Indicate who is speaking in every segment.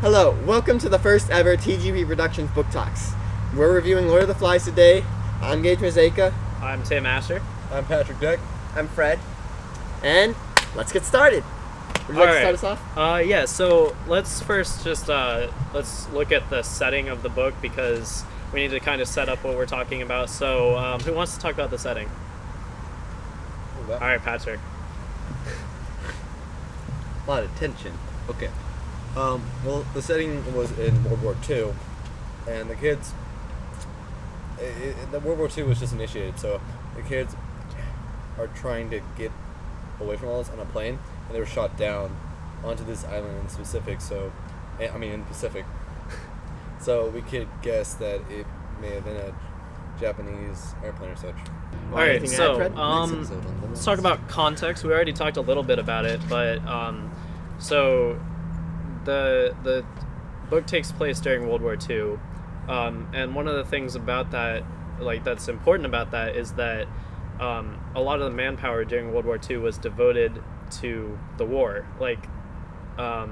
Speaker 1: Hello, welcome to the first ever TGP Productions Book Talks. We're reviewing Lord of the Flies today. I'm Gage.
Speaker 2: I'm Tim Asher.
Speaker 3: I'm Patrick Deck.
Speaker 4: I'm Fred.
Speaker 1: And let's get started. Would you like to start us off?
Speaker 2: Yeah, so let's first just let's look at the setting of the book because we need to kind of set up what we're talking about. So who wants to talk about the setting? All right, Patrick.
Speaker 3: A lot of tension. Okay. Well, the setting was in World War II, and the kids. The World War II was just initiated, so the kids are trying to get away from all this on a plane, and they were shot down onto this island in Pacific. In Pacific. So we could guess that it may have been a Japanese airplane or such.
Speaker 2: All right, so let's talk about context. We already talked a little bit about it, but so the book takes place during World War II, and one of the things about that, that's important about that, is that a lot of the manpower during World War II was devoted to the war.
Speaker 4: All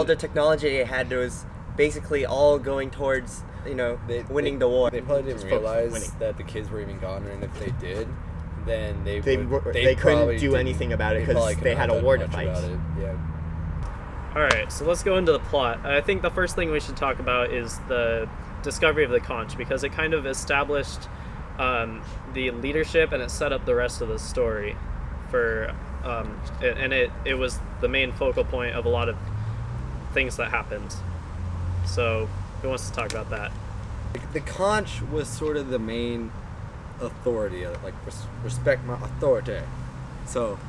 Speaker 4: the technology they had was basically all going towards winning the war.
Speaker 3: They probably didn't realize that the kids were even gone, and if they did, then they
Speaker 1: couldn't do anything about it because they had a war to fight.
Speaker 3: Yeah.
Speaker 2: Alright, so let's go into the plot. I think the first thing we should talk about is the discovery of the conch, because it kind of established the leadership and it set up the rest of the story it was the main focal point of a lot of things that happened. So who wants to talk about that?
Speaker 3: The conch was sort of the main authority, respect my authority. So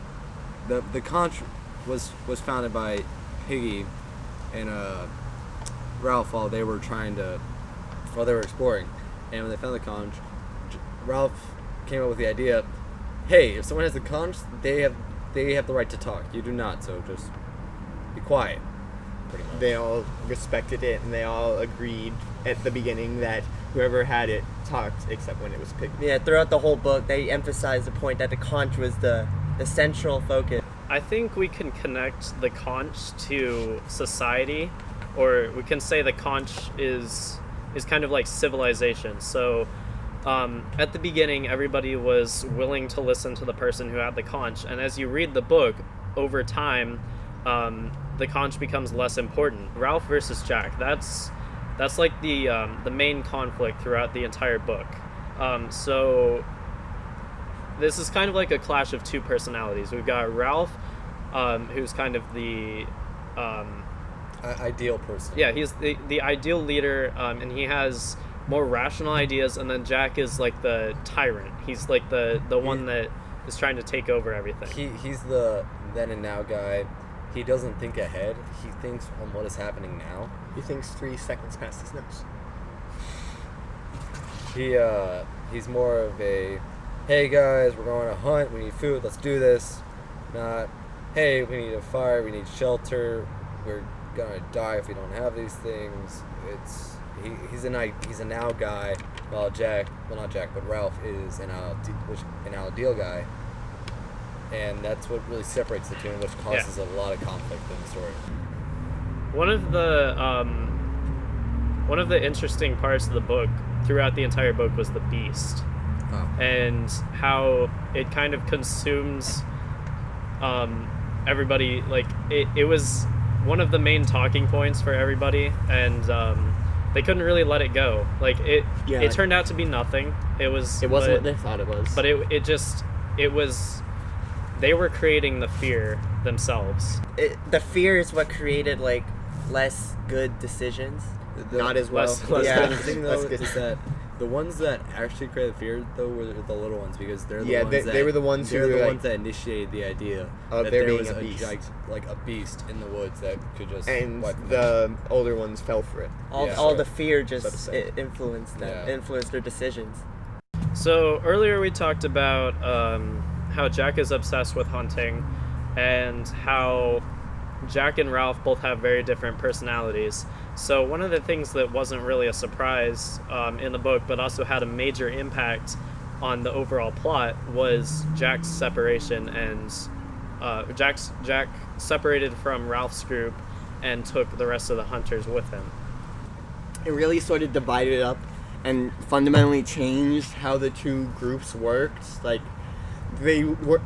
Speaker 3: the conch was founded by Piggy and Ralph while they were exploring, and when they found the conch, Ralph came up with the idea: hey, if someone has the conch, they have the right to talk. You do not, so just be quiet. Pretty much.
Speaker 1: They all respected it, and they all agreed at the beginning that whoever had it talked, except when it was Piggy.
Speaker 4: Yeah, throughout the whole book, they emphasized the point that the conch was the central focus.
Speaker 2: I think we can connect the conch to society, or we can say the conch is kind of like civilization. So at the beginning, everybody was willing to listen to the person who had the conch, and as you read the book, over time, the conch becomes less important. Ralph versus Jack, that's like the main conflict throughout the entire book. So this is kind of like a clash of two personalities. We've got Ralph, who's kind of the
Speaker 3: ideal person.
Speaker 2: Yeah, he's the ideal leader, and he has more rational ideas. And then Jack is like the tyrant. He's like the one that is trying to take over everything.
Speaker 3: He's the then and now guy. He doesn't think ahead. He thinks on what is happening now.
Speaker 1: He thinks 3 seconds past his nose.
Speaker 3: He's more of a, hey guys, we're going to hunt, we need food, let's do this. Not, hey, we need a fire, we need shelter, we're gonna die if we don't have these things. He's a now guy, while Ralph is an ideal guy. And that's what really separates the two, which causes a lot of conflict in the story.
Speaker 2: One of the interesting parts of the book throughout the entire book was the beast. And how it kind of consumes everybody. It was one of the main talking points for everybody, and they couldn't really let it go. It turned out to be nothing. It wasn't
Speaker 1: what they thought it was.
Speaker 2: But it was. They were creating the fear themselves.
Speaker 4: The fear is what created less good decisions.
Speaker 1: Not as well.
Speaker 3: The thing though is that the ones that actually created fear though were the little ones, because they're the ones
Speaker 1: they were the ones
Speaker 3: that initiated the idea
Speaker 1: of
Speaker 3: that
Speaker 1: there
Speaker 3: being
Speaker 1: was
Speaker 3: a
Speaker 1: beast.
Speaker 3: a beast in the woods that could just wipe them
Speaker 1: the older ones fell for it.
Speaker 4: All the fear just influenced them, influenced their decisions.
Speaker 2: So earlier we talked about how Jack is obsessed with hunting, and how Jack and Ralph both have very different personalities. So one of the things that wasn't really a surprise in the book, but also had a major impact on the overall plot, was Jack's separation, and Jack separated from Ralph's group and took the rest of the hunters with him.
Speaker 1: It really sort of divided up and fundamentally changed how the two groups worked. Like, they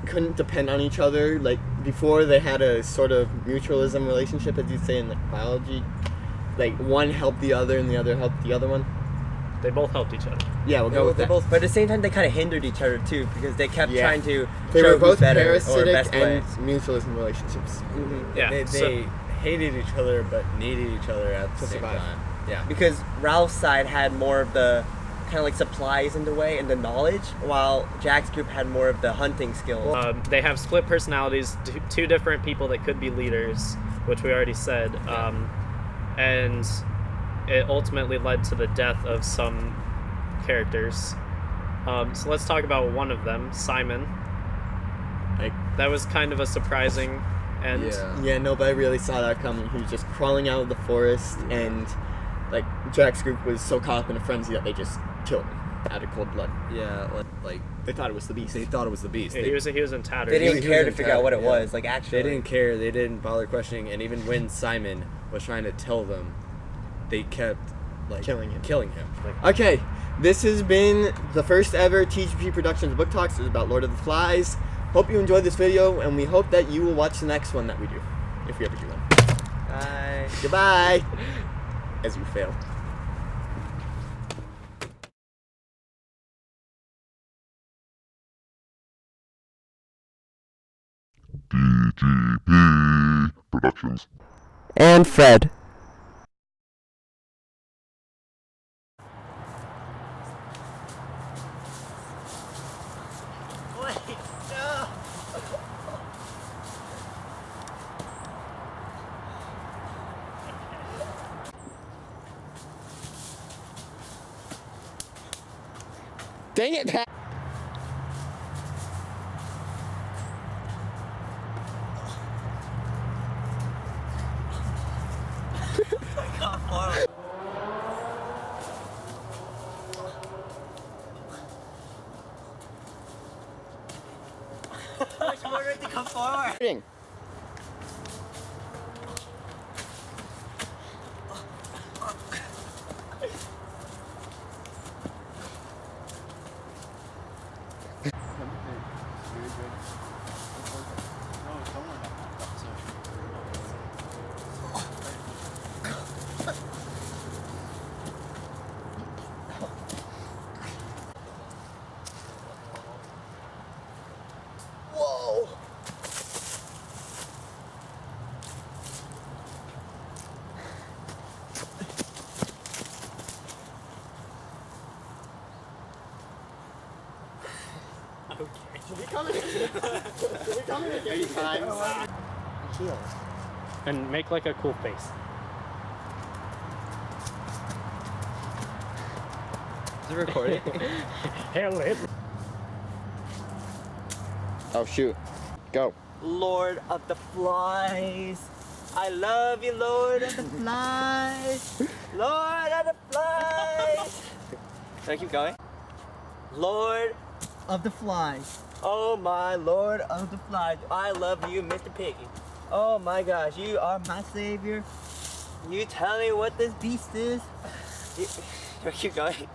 Speaker 1: couldn't depend on each other. Like, before they had a sort of mutualism relationship, as you'd say in like biology. Like, one helped the other and the other helped the other one.
Speaker 2: They both helped each other.
Speaker 1: Yeah, we'll go with
Speaker 4: They
Speaker 1: that.
Speaker 4: both, but at the same time, they kind of hindered each other too because they kept
Speaker 1: Yeah.
Speaker 4: trying to
Speaker 1: They
Speaker 4: show
Speaker 1: were both
Speaker 4: who's better or
Speaker 1: parasitic
Speaker 4: best way.
Speaker 1: and mutualism relationships.
Speaker 2: Yeah.
Speaker 3: They
Speaker 2: so-
Speaker 3: hated each other but needed each other at the
Speaker 1: To
Speaker 3: same
Speaker 1: survive.
Speaker 3: time. Yeah.
Speaker 4: Because Ralph's side had more of the kind of like supplies in the way and the knowledge, while Jack's group had more of the hunting skills.
Speaker 2: They have split personalities, two different people that could be leaders, which we already said, and it ultimately led to the death of some characters. So let's talk about one of them, Simon.
Speaker 1: Like,
Speaker 2: That was kind of a surprising end.
Speaker 3: Yeah.
Speaker 1: yeah, nobody really saw that coming. He was just crawling out of the forest, and like Jack's group was so caught up in a frenzy that they just killed him out of cold blood.
Speaker 3: Yeah, like
Speaker 1: They thought it was the beast.
Speaker 3: they thought it was the beast.
Speaker 2: Yeah, he was in tatters.
Speaker 4: They didn't
Speaker 3: he was
Speaker 4: care to
Speaker 3: in
Speaker 4: figure out what it
Speaker 3: tattered, yeah.
Speaker 4: was, like actually.
Speaker 3: They didn't care. They didn't bother questioning. And even when Simon was trying to tell them, they kept like
Speaker 1: Killing him.
Speaker 3: Like,
Speaker 1: Okay, this has been the first ever TGP Productions Book Talks. It was about Lord of the Flies. Hope you enjoyed this video, and we hope that you will watch the next one that we do, if we ever do one.
Speaker 4: Bye.
Speaker 1: Goodbye! As you fail.
Speaker 5: DGP Productions.
Speaker 4: And Fred.
Speaker 1: Dang it, Pat!
Speaker 4: Come forward.
Speaker 1: Whoa! Should we come in? Should we come in at any times?
Speaker 2: And make like a cool face.
Speaker 1: Is it recording?
Speaker 2: Hell it.
Speaker 1: Oh shoot. Go.
Speaker 4: Lord of the Flies. I love you, Lord of the Flies. Lord of the Flies. Can I keep going? Lord of the Flies. Oh my Lord of the Flies. I love you, Mr. Piggy. Oh my gosh, you are my savior. You tell me what this beast is. Can I keep going?